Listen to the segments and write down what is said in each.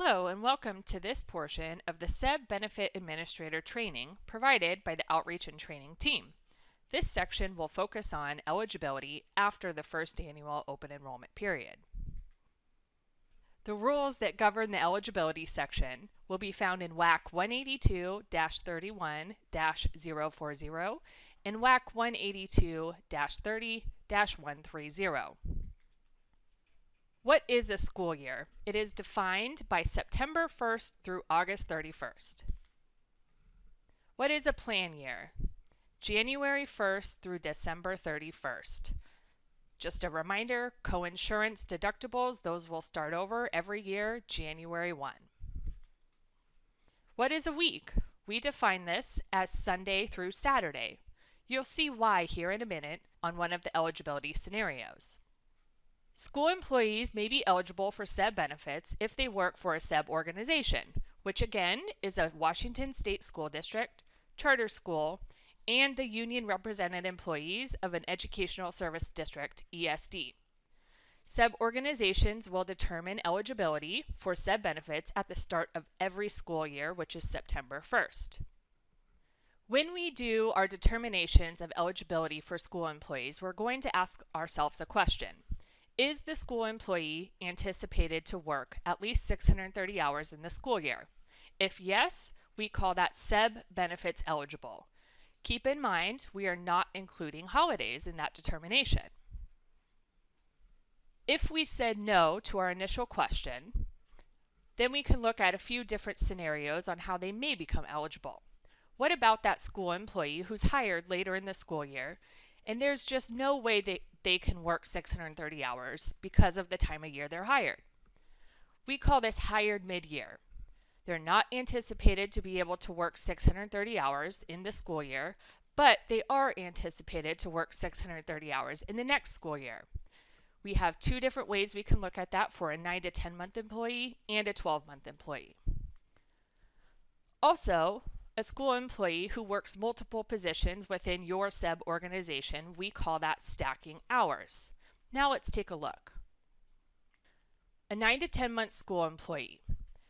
Hello and welcome to this portion of the SEBB Benefit Administrator Training provided by the Outreach and Training team. This section will focus on eligibility after the first annual open enrollment period. The rules that govern the eligibility section will be found in WAC 182-31-040 and WAC 182-30-130. What is a school year? It is defined by September 1st through August 31st. What is a plan year? January 1st through December 31st. Just a reminder, coinsurance deductibles, those will start over every year, January 1. What is a week? We define this as Sunday through Saturday. You'll see why here in a minute on one of the eligibility scenarios. School employees may be eligible for SEBB benefits if they work for a SEBB organization, which again is a Washington State School District, charter school, and the union represented employees of an Educational Service District, ESD. SEBB organizations will determine eligibility for SEBB benefits at the start of every school year, which is September 1st. When we do our determinations of eligibility for school employees, we're going to ask ourselves a question. Is the school employee anticipated to work at least 630 hours in the school year? If yes, we call that SEBB benefits eligible. Keep in mind, we are not including holidays in that determination. If we said no to our initial question, then we can look at a few different scenarios on how they may become eligible. What about that school employee who's hired later in the school year and there's just no way they can work 630 hours because of the time of year they're hired? We call this hired mid-year. They're not anticipated to be able to work 630 hours in the school year, but they are anticipated to work 630 hours in the next school year. We have two different ways we can look at that for a 9 to 10 month employee and a 12-month employee. Also, a school employee who works multiple positions within your SEBB organization, we call that stacking hours. Now let's take a look. A 9 to 10 month school employee.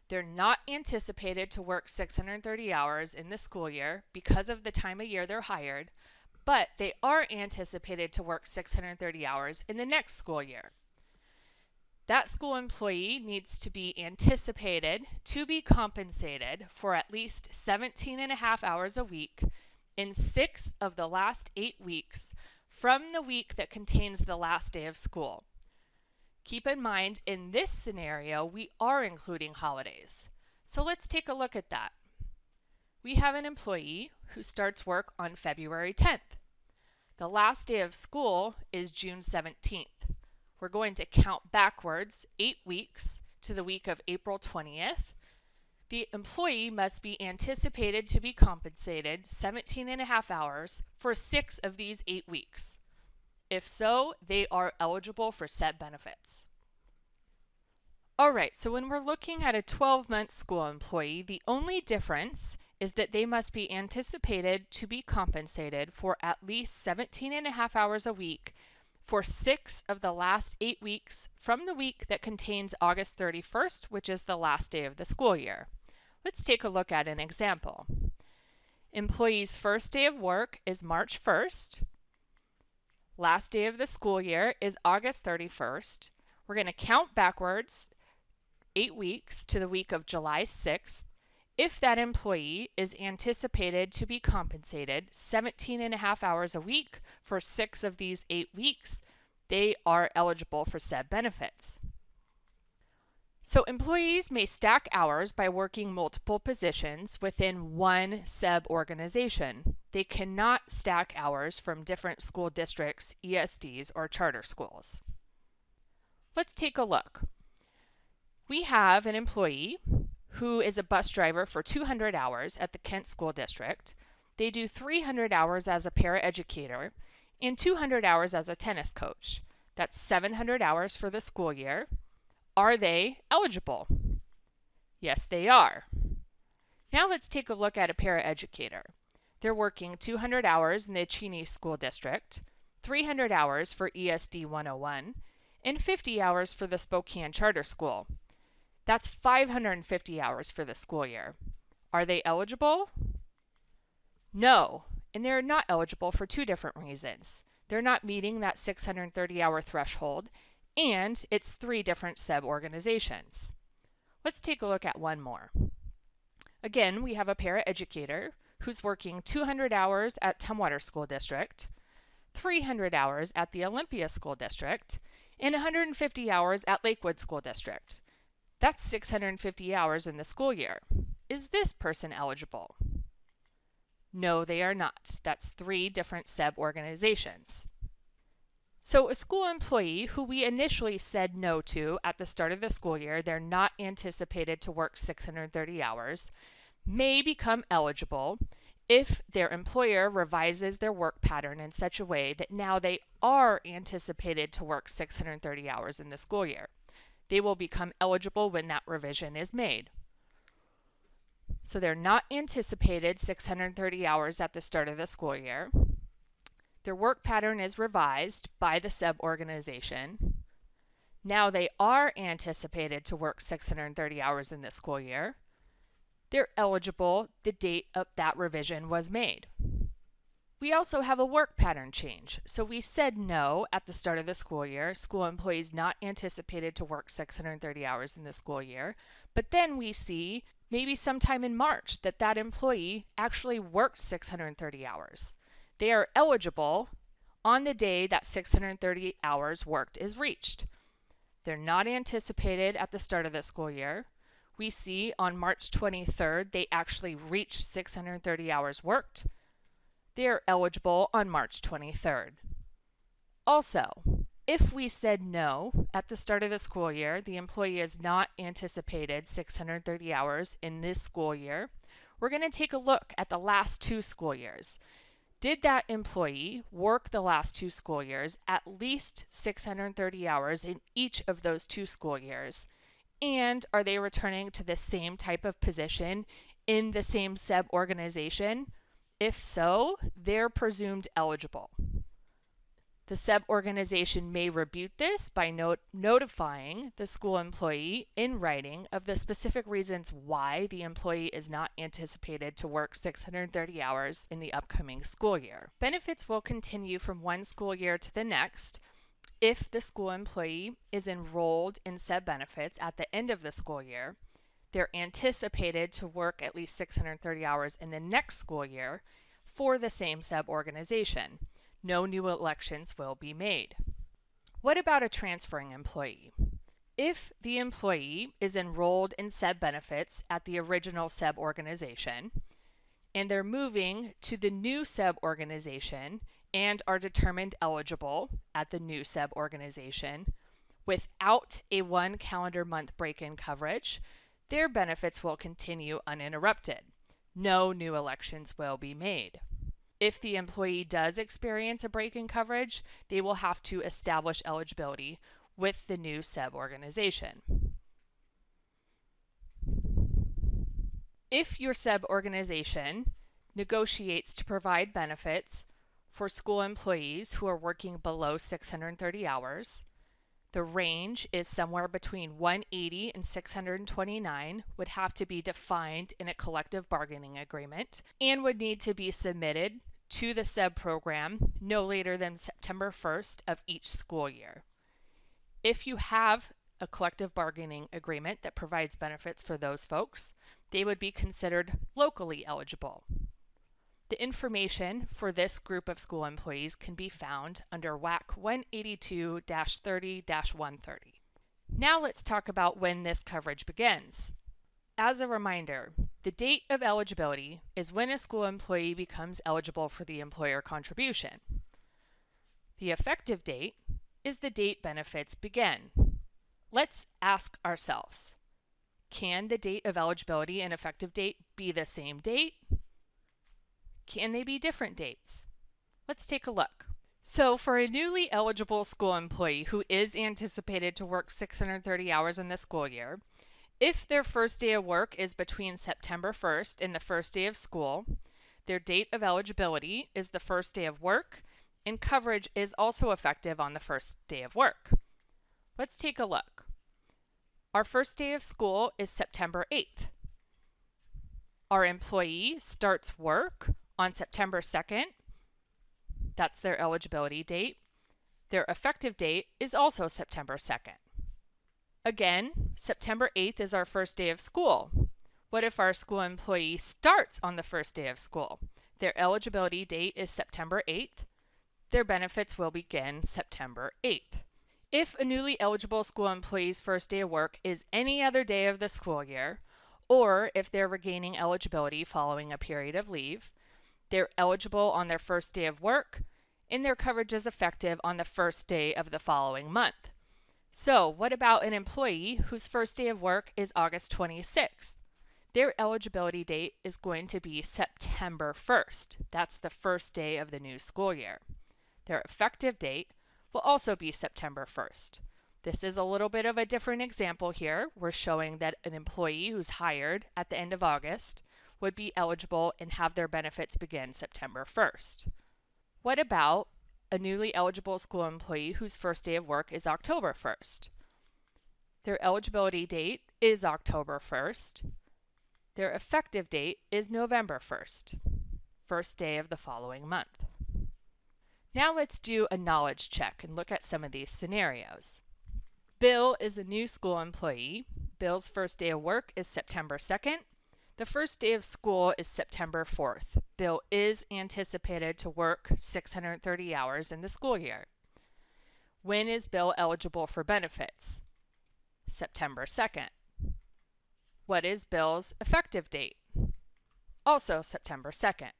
They're not anticipated to work 630 hours in the school year because of the time of year they're hired, but they are anticipated to work 630 hours in the next school year. That school employee needs to be anticipated to be compensated for at least 17.5 hours a week in 6 of the last 8 weeks from the week that contains the last day of school. Keep in mind, in this scenario, we are including holidays. So let's take a look at that. We have an employee who starts work on February 10th. The last day of school is June 17th. We're going to count backwards 8 weeks to the week of April 20th. The employee must be anticipated to be compensated 17.5 hours for 6 of these 8 weeks. If so, they are eligible for SEBB benefits. Alright, so when we're looking at a 12-month school employee, the only difference is that they must be anticipated to be compensated for at least 17.5 hours a week for 6 of the last 8 weeks from the week that contains August 31st, which is the last day of the school year. Let's take a look at an example. Employee's first day of work is March 1st. Last day of the school year is August 31st. We're going to count backwards 8 weeks to the week of July 6th. If that employee is anticipated to be compensated 17.5 hours a week for 6 of these 8 weeks, they are eligible for SEBB benefits. So employees may stack hours by working multiple positions within one SEBB organization. They cannot stack hours from different school districts, ESDs, or charter schools. Let's take a look. We have an employee who is a bus driver for 200 hours at the Kent School District. They do 300 hours as a paraeducator and 200 hours as a tennis coach. That's 700 hours for the school year. Are they eligible? Yes, they are. Now let's take a look at a paraeducator. They're working 200 hours in the Cheney School District, 300 hours for ESD 101, and 50 hours for the Spokane Charter School. That's 550 hours for the school year. Are they eligible? No, and they're not eligible for two different reasons. They're not meeting that 630-hour threshold, and it's 3 different SEB organizations. Let's take a look at one more. Again, we have a paraeducator who's working 200 hours at Tumwater School District, 300 hours at the Olympia School District, and 150 hours at Lakewood School District. That's 650 hours in the school year. Is this person eligible? No, they are not. That's 3 different SEB organizations. So a school employee who we initially said no to at the start of the school year, they're not anticipated to work 630 hours, may become eligible if their employer revises their work pattern in such a way that now they are anticipated to work 630 hours in the school year. They will become eligible when that revision is made. So they're not anticipated 630 hours at the start of the school year. Their work pattern is revised by the SEB organization. Now they are anticipated to work 630 hours in this school year. They're eligible the date of that revision was made. We also have a work pattern change. So we said no at the start of the school year. School employees not anticipated to work 630 hours in the school year. But then we see maybe sometime in March that employee actually worked 630 hours. They are eligible on the day that 630 hours worked is reached. They're not anticipated at the start of the school year. We see on March 23rd, they actually reached 630 hours worked. They are eligible on March 23rd. Also, if we said no at the start of the school year, the employee is not anticipated 630 hours in this school year, we're going to take a look at the last 2 school years. Did that employee work the last 2 school years at least 630 hours in each of those 2 school years? And are they returning to the same type of position in the same SEB organization? If so, they're presumed eligible. The SEB organization may rebuke this by notifying the school employee in writing of the specific reasons why the employee is not anticipated to work 630 hours in the upcoming school year. Benefits will continue from one school year to the next if the school employee is enrolled in SEB benefits at the end of the school year. They're anticipated to work at least 630 hours in the next school year for the same SEB organization. No new elections will be made. What about a transferring employee? If the employee is enrolled in SEB benefits at the original SEB organization and they're moving to the new SEB organization and are determined eligible at the new SEB organization without a 1 calendar month break-in coverage, their benefits will continue uninterrupted. No new elections will be made. If the employee does experience a break-in coverage, they will have to establish eligibility with the new SEB organization. If your SEB organization negotiates to provide benefits for school employees who are working below 630 hours, the range is somewhere between 180 and 629, would have to be defined in a collective bargaining agreement and would need to be submitted to the SEB program no later than September 1st of each school year. If you have a collective bargaining agreement that provides benefits for those folks, they would be considered locally eligible. The information for this group of school employees can be found under WAC 182-30-130. Now let's talk about when this coverage begins. As a reminder, the date of eligibility is when a school employee becomes eligible for the employer contribution. The effective date is the date benefits begin. Let's ask ourselves, can the date of eligibility and effective date be the same date? Can they be different dates? Let's take a look. So for a newly eligible school employee who is anticipated to work 630 hours in the school year, if their first day of work is between September 1st and the first day of school, their date of eligibility is the first day of work, and coverage is also effective on the first day of work. Let's take a look. Our first day of school is September 8th. Our employee starts work on September 2nd. That's their eligibility date. Their effective date is also September 2nd. Again, September 8th is our first day of school. What if our school employee starts on the first day of school? Their eligibility date is September 8th. Their benefits will begin September 8th. If a newly eligible school employee's first day of work is any other day of the school year, or if they're regaining eligibility following a period of leave, they're eligible on their first day of work, and their coverage is effective on the first day of the following month. So, what about an employee whose first day of work is August 26th? Their eligibility date is going to be September 1st. That's the first day of the new school year. Their effective date will also be September 1st. This is a little bit of a different example here. We're showing that an employee who's hired at the end of August would be eligible and have their benefits begin September 1st. What about a newly eligible school employee whose first day of work is October 1st? Their eligibility date is October 1st. Their effective date is November 1st, first day of the following month. Now let's do a knowledge check and look at some of these scenarios. Bill is a new school employee. Bill's first day of work is September 2nd. The first day of school is September 4th. Bill is anticipated to work 630 hours in the school year. When is Bill eligible for benefits? September 2nd. What is Bill's effective date? Also September 2nd.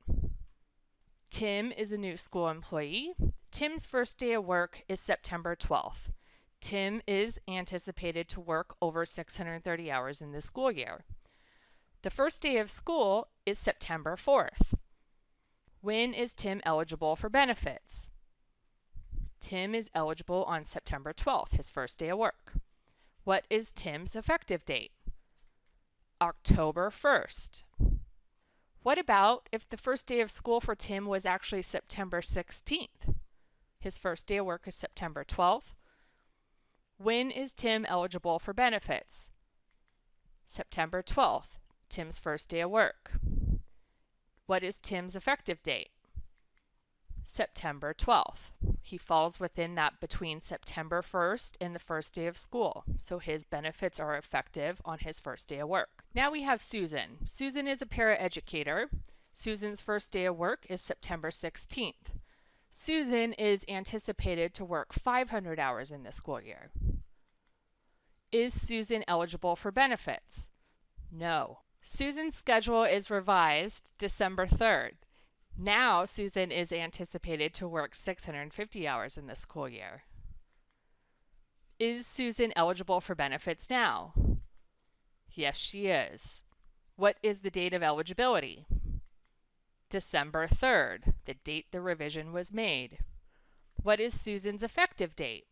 Tim is a new school employee. Tim's first day of work is September 12th. Tim is anticipated to work over 630 hours in the school year. The first day of school is September 4th. When is Tim eligible for benefits? Tim is eligible on September 12th, his first day of work. What is Tim's effective date? October 1st. What about if the first day of school for Tim was actually September 16th? His first day of work is September 12th. When is Tim eligible for benefits? September 12th, Tim's first day of work. What is Tim's effective date? September 12th. He falls within that between September 1st and the first day of school, so his benefits are effective on his first day of work. Now we have Susan. Susan is a paraeducator. Susan's first day of work is September 16th. Susan is anticipated to work 500 hours in the school year. Is Susan eligible for benefits? No. Susan's schedule is revised December 3rd. Now Susan is anticipated to work 650 hours in the school year. Is Susan eligible for benefits now? Yes, she is. What is the date of eligibility? December 3rd, the date the revision was made. What is Susan's effective date?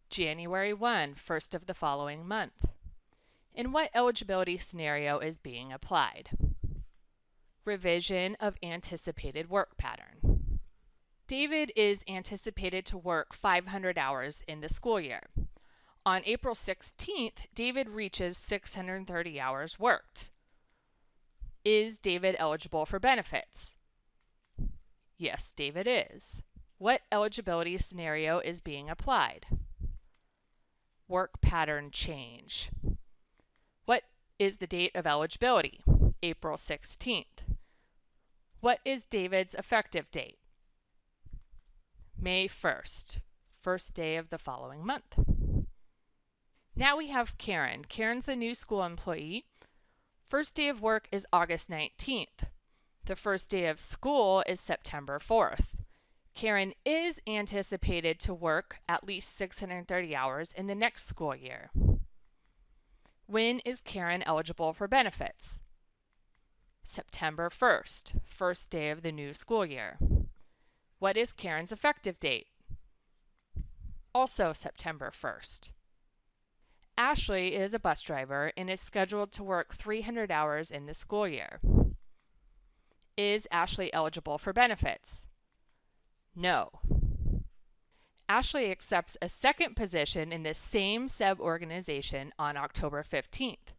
January 1, first of the following month. And what eligibility scenario is being applied? Revision of anticipated work pattern. David is anticipated to work 500 hours in the school year. On April 16th, David reaches 630 hours worked. Is David eligible for benefits? Yes, David is. What eligibility scenario is being applied? Work pattern change. What is the date of eligibility? April 16th. What is David's effective date? May 1st, first day of the following month. Now we have Karen. Karen's a new school employee. First day of work is August 19th. The first day of school is September 4th. Karen is anticipated to work at least 630 hours in the next school year. When is Karen eligible for benefits? September 1st, first day of the new school year. What is Karen's effective date? Also September 1st. Ashley is a bus driver and is scheduled to work 300 hours in the school year. Is Ashley eligible for benefits? No. Ashley accepts a second position in the same SEBB organization on October 15th.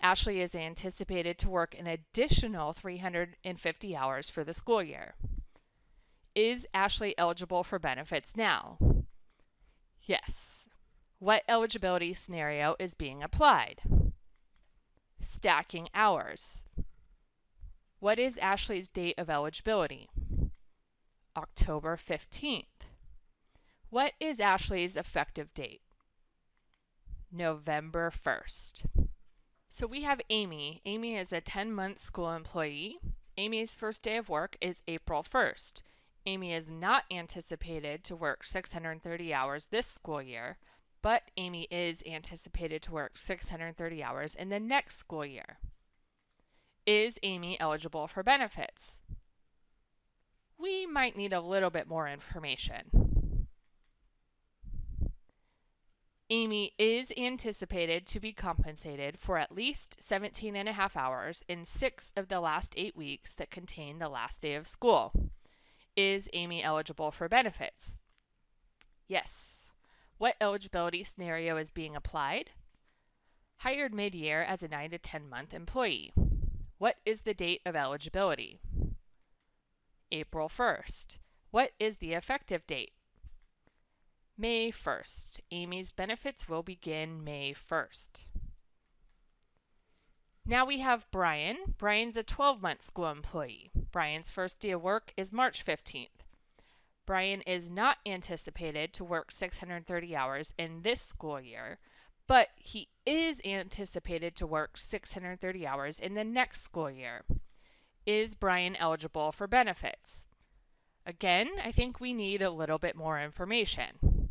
Ashley is anticipated to work an additional 350 hours for the school year. Is Ashley eligible for benefits now? Yes. What eligibility scenario is being applied? Stacking hours. What is Ashley's date of eligibility? October 15th. What is Ashley's effective date? November 1st. So we have Amy. Amy is a 10-month school employee. Amy's first day of work is April 1st. Amy is not anticipated to work 630 hours this school year, but Amy is anticipated to work 630 hours in the next school year. Is Amy eligible for benefits? We might need a little bit more information. Amy is anticipated to be compensated for at least 17 and a half hours in 6 of the last 8 weeks that contain the last day of school. Is Amy eligible for benefits? Yes. What eligibility scenario is being applied? Hired mid-year as a 9 to 10 month employee. What is the date of eligibility? April 1st. What is the effective date? May 1st. Amy's benefits will begin May 1st. Now we have Brian. Brian's a 12-month school employee. Brian's first day of work is March 15th. Brian is not anticipated to work 630 hours in this school year, but he is anticipated to work 630 hours in the next school year. Is Brian eligible for benefits? Again, I think we need a little bit more information.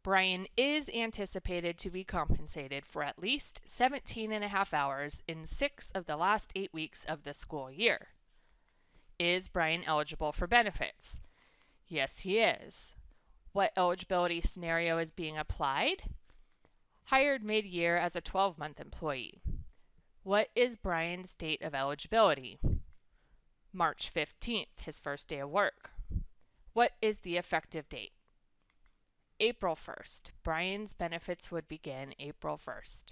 Brian is anticipated to be compensated for at least 17 and a half hours in 6 of the last 8 weeks of the school year. Is Brian eligible for benefits? Yes, he is. What eligibility scenario is being applied? Hired mid-year as a 12-month employee. What is Brian's date of eligibility? March 15th, his first day of work. What is the effective date? April 1st. Brian's benefits would begin April 1st.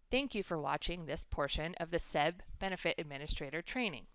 Thank you for watching this portion of the SEBB Benefit Administrator Training.